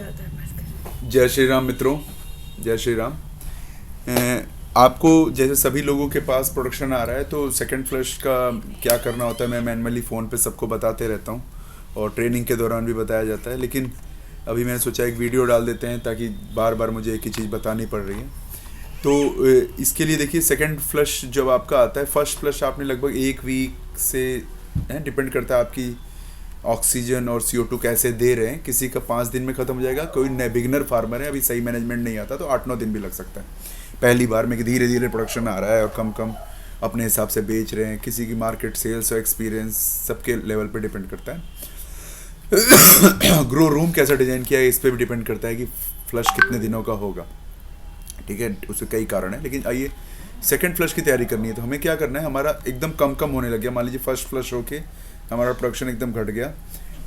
जय श्री राम मित्रों, जय श्री राम। आपको जैसे सभी लोगों के पास प्रोडक्शन आ रहा है तो सेकंड फ्लश का क्या करना होता है मैं मैनुअली फ़ोन पे सबको बताते रहता हूँ और ट्रेनिंग के दौरान भी बताया जाता है। लेकिन अभी मैंने सोचा एक वीडियो डाल देते हैं ताकि बार बार मुझे एक ही चीज़ बतानी पड़ रही है। तो इसके लिए देखिए, सेकंड फ्लश जब आपका आता है, फर्स्ट फ्लश आपने लगभग एक वीक से डिपेंड करता है आपकी ऑक्सीजन और CO2 कैसे दे रहे हैं। किसी का 5 दिन में ख़त्म हो जाएगा, कोई नए बिगनर फार्मर है, अभी सही मैनेजमेंट नहीं आता तो 8-9 दिन भी लग सकता है पहली बार में कि धीरे धीरे प्रोडक्शन आ रहा है और कम कम अपने हिसाब से बेच रहे हैं। किसी की मार्केट सेल्स और एक्सपीरियंस सबके लेवल पे डिपेंड करता है। ग्रो रूम कैसा डिज़ाइन किया है इस पर भी डिपेंड करता है कि फ्लश कितने दिनों का होगा। ठीक है, उसके कई कारण है। लेकिन आइए, सेकंड फ्लश की तैयारी करनी है तो हमें क्या करना है, हमारा एकदम कम होने लग गया। मान लीजिए फर्स्ट फ्लश होके हमारा प्रोडक्शन एकदम घट गया।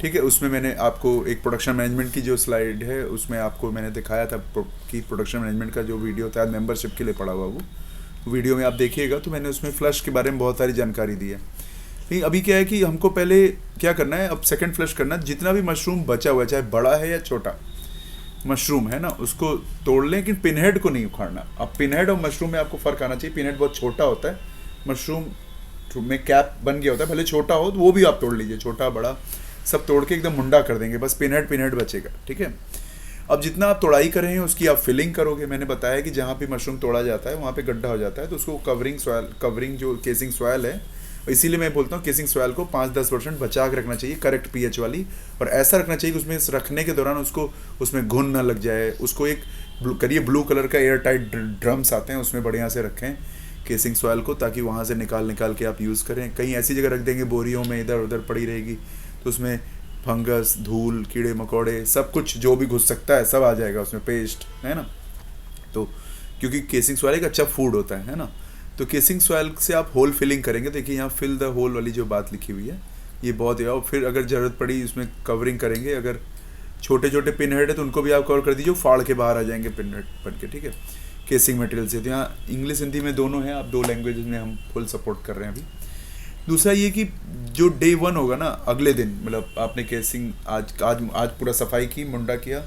ठीक है, उसमें मैंने आपको एक प्रोडक्शन मैनेजमेंट की जो स्लाइड है उसमें आपको मैंने दिखाया था कि प्रोडक्शन मैनेजमेंट का जो वीडियो था मेंबरशिप के लिए पड़ा हुआ, वो वीडियो में आप देखिएगा तो मैंने उसमें फ्लश के बारे में बहुत सारी जानकारी दी है। लेकिन अभी क्या है कि हमको पहले क्या करना है, अब सेकंड फ्लश करना है। जितना भी मशरूम बचा हुआ है, चाहे बड़ा है या छोटा मशरूम है ना, उसको तोड़ लें, लेकिन पिनहेड को नहीं उखाड़ना। अब पिनहेड और मशरूम में आपको फ़र्क आना चाहिए। पिनहेड बहुत छोटा होता है, मशरूम में कैप बन गया होता है। भले छोटा हो तो वो भी आप तोड़ लीजिए, छोटा बड़ा सब तोड़ के एकदम मुंडा कर देंगे, बस पिनहेड बचेगा। ठीक है, अब जितना आप तोड़ाई कर रहे हैं उसकी आप फिलिंग करोगे। मैंने बताया कि जहाँ पे मशरूम तोड़ा जाता है वहाँ पे गड्ढा हो जाता है तो उसको कवरिंग जो केसिंग सॉयल है, इसीलिए मैं बोलता हूँ केसिंग सॉयल को 5-10% बचा के रखना चाहिए, करेक्ट पीएच वाली। और ऐसा रखना चाहिए कि उसमें रखने के दौरान उसमें घुन ना लग जाए। उसको एक ब्लू कलर का एयर टाइट ड्रम्स आते हैं, उसमें बढ़िया से रखें केसिंग सॉयल को, ताकि वहाँ से निकाल के आप यूज़ करें। कहीं ऐसी जगह रख देंगे बोरियों में, इधर उधर पड़ी रहेगी तो उसमें फंगस, धूल, कीड़े मकोड़े, सब कुछ जो भी घुस सकता है सब आ जाएगा उसमें, पेस्ट है ना। तो क्योंकि केसिंग सॉयल एक अच्छा फूड होता है ना, तो केसिंग सॉयल से आप होल फिलिंग करेंगे। देखिए यहाँ फिल द होल वाली जो बात लिखी हुई है ये बहुत है। और फिर अगर ज़रूरत पड़ी उसमें कवरिंग करेंगे। अगर छोटे छोटे पिन हेड है तो उनको भी आप कवर कर दीजिए, फाड़ के बाहर आ जाएंगे पिन हेड बन के। ठीक है, केसिंग मटेरियल से। तो यहाँ इंग्लिश हिंदी में दोनों हैं, आप 2 लैंग्वेजेस में हम फुल सपोर्ट कर रहे हैं अभी। दूसरा ये कि जो डे 1 होगा ना, अगले दिन, मतलब आपने केसिंग आज पूरा सफाई की, मुंडा किया।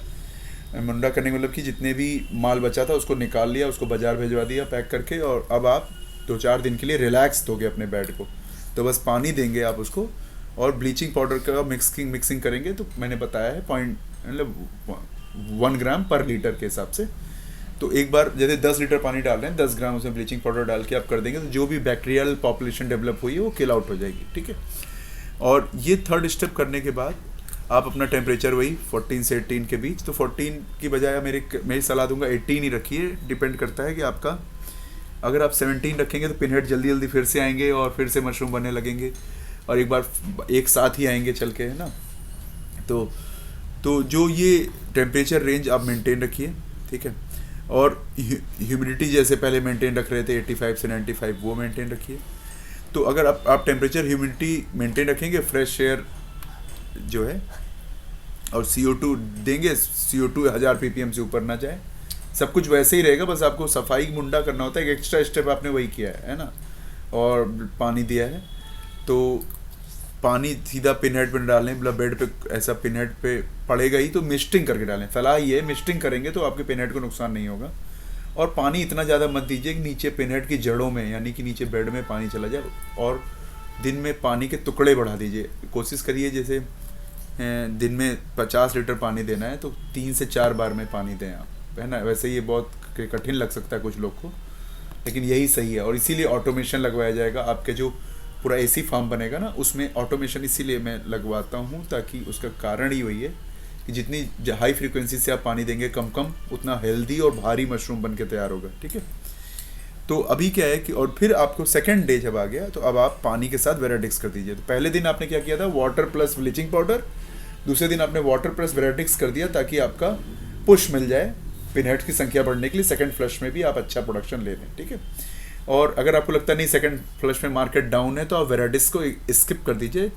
मुंडा करने का मतलब कि जितने भी माल बचा था उसको निकाल लिया, उसको बाज़ार भिजवा दिया पैक करके, और अब आप 2-4 दिन के लिए रिलैक्स दोगे अपने बेड को। तो बस पानी देंगे आप उसको और ब्लीचिंग पाउडर का मिक्सिंग करेंगे। तो मैंने बताया है मतलब 1 ग्राम पर लीटर के हिसाब से। तो एक बार जैसे 10 लीटर पानी डाल रहे हैं, 10 ग्राम उसमें ब्लीचिंग पाउडर डाल के आप कर देंगे तो जो भी बैक्टीरियल पॉपुलेशन डेवलप हुई है वो किल आउट हो जाएगी। ठीक है, और ये थर्ड स्टेप करने के बाद आप अपना टेम्परेचर वही 14 से 18 के बीच, तो 14 की बजाय मेरी सलाह दूंगा 18 ही रखिए। डिपेंड करता है कि आपका, अगर आप 17 रखेंगे तो पिनहेड जल्दी फिर से आएंगे और फिर से मशरूम बनने लगेंगे और एक बार एक साथ ही आएंगे चल के, है ना। तो जो ये टेम्परेचर रेंज आप मेंटेन रखिए। ठीक है, और ह्यूमिडिटी जैसे पहले मेंटेन रख रहे थे 85 से 95, वो मेंटेन रखिए। तो अगर आप टेम्परेचर ह्यूमिडिटी मेंटेन रखेंगे, फ्रेश एयर जो है, और CO2 देंगे, CO2 1000 ppm से ऊपर ना जाए, सब कुछ वैसे ही रहेगा। बस आपको सफाई मुंडा करना होता है, एक एक्स्ट्रा स्टेप आपने वही किया है ना। और पानी दिया है तो पानी सीधा पिनहेड पे डालें, मतलब बेड पे ऐसा पिनहेड पे पड़ेगा ही तो मिस्टिंग करके डालें। सलाह ये है, मिस्टिंग करेंगे तो आपके पिनहेड को नुकसान नहीं होगा। और पानी इतना ज़्यादा मत दीजिए कि नीचे पिनहेड की जड़ों में, यानी कि नीचे बेड में पानी चला जाए। और दिन में पानी के टुकड़े बढ़ा दीजिए। कोशिश करिए जैसे दिन में 50 लीटर पानी देना है तो 3 से 4 बार में पानी दें आप, है ना। वैसे ये बहुत कठिन लग सकता है कुछ लोग को, लेकिन यही सही है। और इसीलिए ऑटोमेशन लगवाया जाएगा। आपके जो पूरा AC फार्म बनेगा ना, उसमें ऑटोमेशन इसीलिए मैं लगवाता हूँ, ताकि उसका कारण ही वही है कि जितनी हाई फ्रीक्वेंसी से आप पानी देंगे कम उतना हेल्दी और भारी मशरूम बन के तैयार होगा। ठीक है, तो अभी क्या है कि, और फिर आपको सेकंड डे जब आ गया तो अब आप पानी के साथ वेराडिक्स कर दीजिए। तो पहले दिन आपने क्या किया था, वाटर प्लस ब्लीचिंग पाउडर। दूसरे दिन आपने वाटर प्लस वेराडिक्स कर दिया ताकि आपका पुश मिल जाए पिनहेड्स की संख्या बढ़ने के लिए। सेकंड फ्लश में भी आप अच्छा प्रोडक्शन ले लें। ठीक है, और अगर आपको लगता नहीं सेकंड फ्लश में मार्केट डाउन है तो आप वेराडिक्स को स्किप कर दीजिए,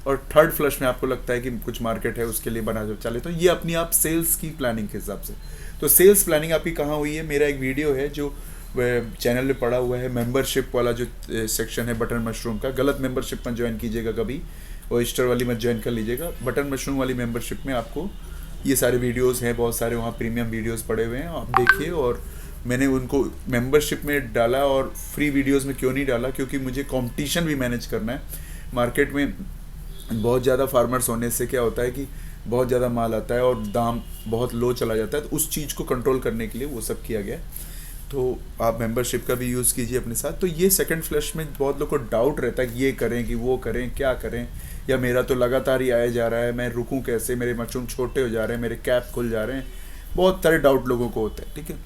और थर्ड फ्लश में आपको लगता है कि कुछ मार्केट है उसके लिए बना चले तो ये अपनी आप सेल्स की प्लानिंग के हिसाब से। तो सेल्स प्लानिंग आपकी कहाँ हुई है, मेरा एक वीडियो है जो चैनल में पड़ा हुआ है, मेंबरशिप वाला जो सेक्शन है बटन मशरूम का। गलत मेंबरशिप में ज्वाइन कीजिएगा कभी, ओयस्टर वाली मत ज्वाइन कर लीजिएगा। बटन मशरूम वाली मेंबरशिप में आपको ये सारे वीडियोस हैं, बहुत सारे वहाँ प्रीमियम वीडियोस पड़े हुए हैं, आप देखिए। और मैंने उनको मेंबरशिप में डाला और फ्री वीडियोस में क्यों नहीं डाला, क्योंकि मुझे कंपटीशन भी मैनेज करना है। मार्केट में बहुत ज़्यादा फार्मर्स होने से क्या होता है कि बहुत ज़्यादा माल आता है और दाम बहुत लो चला जाता है, तो उस चीज़ को कंट्रोल करने के लिए वो सब किया गया है। तो आप मेंबरशिप का भी यूज़ कीजिए अपने साथ। तो ये सेकंड फ्लश में बहुत लोग को डाउट रहता है कि ये करें कि वो करें, क्या करें, या मेरा तो लगातार ही आया जा रहा है, मैं रुकूं कैसे, मेरे मशरूम छोटे हो जा रहे हैं, मेरे कैप खुल जा रहे हैं, बहुत सारे डाउट लोगों को होते हैं। ठीक है,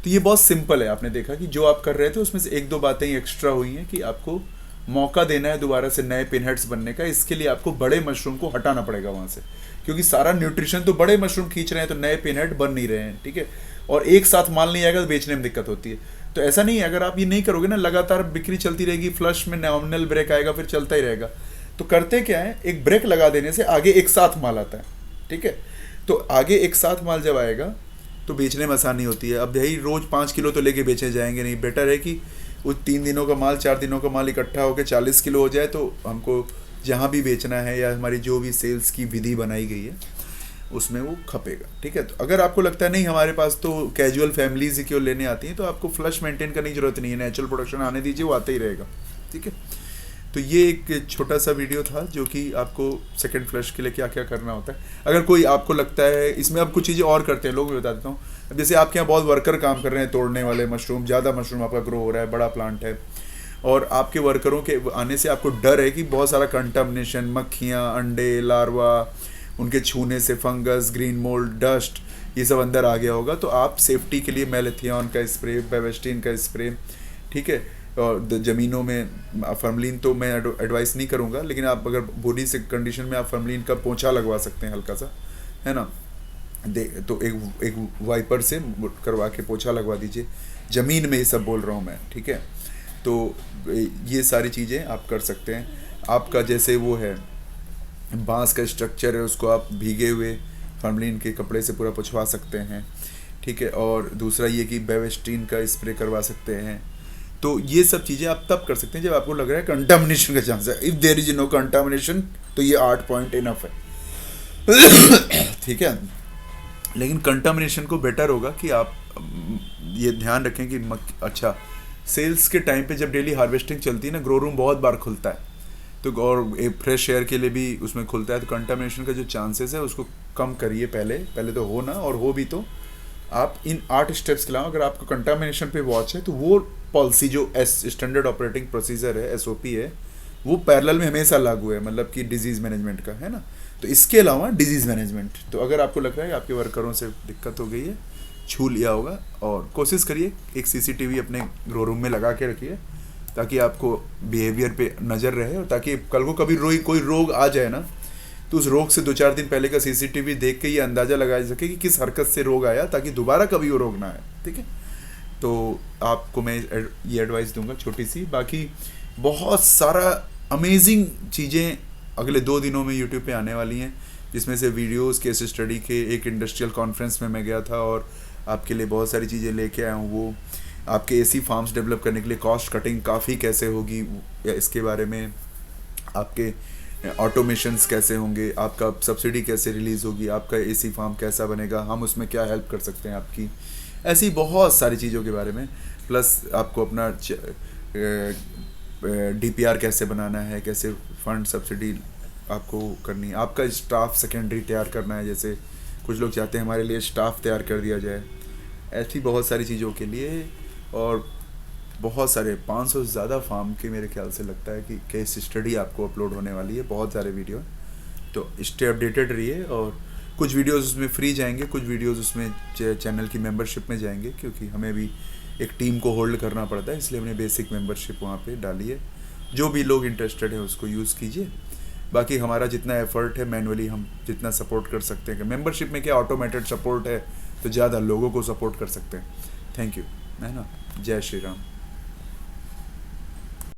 तो ये बहुत सिंपल है। आपने देखा कि जो आप कर रहे थे उसमें से एक दो बातें ही एक्स्ट्रा हुई हैं कि आपको मौका देना है दोबारा से नए पिन हेड्स बनने का। इसके लिए आपको बड़े मशरूम को हटाना पड़ेगा वहाँ से, क्योंकि सारा न्यूट्रिशन तो बड़े मशरूम खींच रहे हैं, तो नए पिन हेड बन नहीं रहे हैं। ठीक है, और एक साथ माल नहीं आएगा तो बेचने में दिक्कत होती है। तो ऐसा नहीं है, अगर आप ये नहीं करोगे ना, लगातार बिक्री चलती रहेगी, फ्लश में नॉमिनल ब्रेक आएगा, फिर चलता ही रहेगा। तो करते क्या है, एक ब्रेक लगा देने से आगे एक साथ माल आता है। ठीक है, तो आगे एक साथ माल जब आएगा तो बेचने में आसानी होती है। अब यही रोज़ 5 किलो तो लेके बेचे जाएंगे नहीं, बेटर है कि उस 3 दिनों का माल, 4 दिनों का माल इकट्ठा होकर 40 किलो हो जाए, तो हमको जहाँ भी बेचना है या हमारी जो भी सेल्स की विधि बनाई गई है उसमें वो खपेगा। ठीक है, तो अगर आपको लगता है नहीं हमारे पास तो कैजुअल फैमिलीज ही क्यों लेने आती हैं, तो आपको फ्लश मेंटेन करने की जरूरत नहीं है, नेचुरल प्रोडक्शन आने दीजिए, वो आता ही रहेगा। ठीक है, तो ये एक छोटा सा वीडियो था जो कि आपको सेकंड फ्लश के लिए क्या क्या करना होता है। अगर कोई आपको लगता है इसमें आप कुछ चीज़ें और करते हैं, लोग मैं बता देता हूँ। अब जैसे आपके यहाँ बहुत वर्कर काम कर रहे हैं तोड़ने वाले मशरूम, ज़्यादा मशरूम आपका ग्रो हो रहा है, बड़ा प्लांट है, और आपके वर्करों के आने से आपको डर है कि बहुत सारा कंटामिनेशन, मक्खियाँ, अंडे, लार्वा, उनके छूने से फंगस, ग्रीन मोल्ड, डस्ट, ये सब अंदर आ गया होगा, तो आप सेफ्टी के लिए मेलेथियन का स्प्रे, बेवेस्टिन का स्प्रे, ठीक है, और ज़मीनों में फॉर्मलिन तो मैं एडवाइस नहीं करूँगा, लेकिन आप अगर बॉडी से कंडीशन में आप फॉर्मलिन का पोंछा लगवा सकते हैं हल्का सा, है ना, तो एक वाइपर से करवा के पोंछा लगवा दीजिए। ज़मीन में ये सब बोल रहा हूँ मैं। ठीक है, तो ये सारी चीज़ें आप कर सकते हैं। आपका जैसे वो है बांस का स्ट्रक्चर है, उसको आप भीगे हुए फॉर्मलिन के कपड़े से पूरा पुछवा सकते हैं। ठीक है, और दूसरा ये कि बेवेस्टीन का स्प्रे करवा सकते हैं। तो ये सब चीज़ें आप तब कर सकते हैं जब आपको लग रहा है कंटामिनेशन का चांस है। If there is no contamination तो ये 8 पॉइंट इनफ है। ठीक है, लेकिन कंटामिनेशन को बेटर होगा कि आप ये ध्यान रखें कि अच्छा, सेल्स के टाइम पे जब डेली हार्वेस्टिंग चलती है ना, ग्रो रूम बहुत बार खुलता है, तो और एक फ्रेश एयर के लिए भी उसमें खुलता है, तो कंटामिनेशन का जो चांसेस है उसको कम करिए। पहले तो हो ना, और हो भी तो आप इन 8 स्टेप्स के अलावा अगर आपको कंटामिनेशन पे वॉच है तो वो पॉलिसी जो स्टैंडर्ड ऑपरेटिंग प्रोसीजर है, SOP है, वो पैरेलल में हमेशा लागू है, मतलब कि डिजीज़ मैनेजमेंट का, है ना। तो इसके अलावा डिजीज़ मैनेजमेंट, तो अगर आपको लग रहा है आपके वर्करों से दिक्कत हो गई है, छू लिया होगा, और कोशिश करिए एक CCTV अपने ग्रो रूम में लगा के रखिए, ताकि आपको बिहेवियर पे नज़र रहे, और ताकि कल को कभी कोई रोग आ जाए ना, तो उस रोग से 2-4 दिन पहले का CCTV देख के ये अंदाज़ा लगाया जा सके कि किस हरकत से रोग आया, ताकि दोबारा कभी वो रोग ना आए। ठीक है, तो आपको मैं ये एडवाइस दूंगा छोटी सी। बाकी बहुत सारा अमेजिंग चीज़ें अगले 2 दिनों में यूट्यूब पे आने वाली हैं, जिसमें से वीडियोस, केस स्टडी के, एक इंडस्ट्रियल कॉन्फ्रेंस में मैं गया था और आपके लिए बहुत सारी चीज़ें लेके आया हूँ। वो आपके AC फार्म्स डेवलप करने के लिए कॉस्ट कटिंग काफ़ी कैसे होगी, या इसके बारे में, आपके ऑटोमेशंस कैसे होंगे, आपका सब्सिडी कैसे रिलीज़ होगी, आपका AC फार्म कैसा बनेगा, हम उसमें क्या हेल्प कर सकते हैं आपकी, ऐसी बहुत सारी चीज़ों के बारे में। प्लस आपको अपना DPR कैसे बनाना है, कैसे फंड सब्सिडी आपको करनी है, आपका स्टाफ सेकेंडरी तैयार करना है, जैसे कुछ लोग चाहते हैं हमारे लिए स्टाफ तैयार कर दिया जाए, ऐसी बहुत सारी चीज़ों के लिए। और बहुत सारे 500 से ज़्यादा फार्म के मेरे ख्याल से लगता है कि केस स्टडी आपको अपलोड होने वाली है, बहुत सारे वीडियो, तो स्टे अपडेटेड रहिए। और कुछ वीडियोस उसमें फ्री जाएंगे, कुछ वीडियोस उसमें चैनल की मेंबरशिप में जाएंगे, क्योंकि हमें भी एक टीम को होल्ड करना पड़ता है, इसलिए हमने बेसिक मेंबरशिप वहाँ पे डाली है। जो भी लोग इंटरेस्टेड हैं उसको यूज़ कीजिए। बाकी हमारा जितना एफर्ट है मैनुअली हम जितना सपोर्ट कर सकते हैं, मेंबरशिप में क्या ऑटोमेटेड सपोर्ट है, तो ज़्यादा लोगों को सपोर्ट कर सकते हैं। थैंक यू, है ना। जय श्री राम।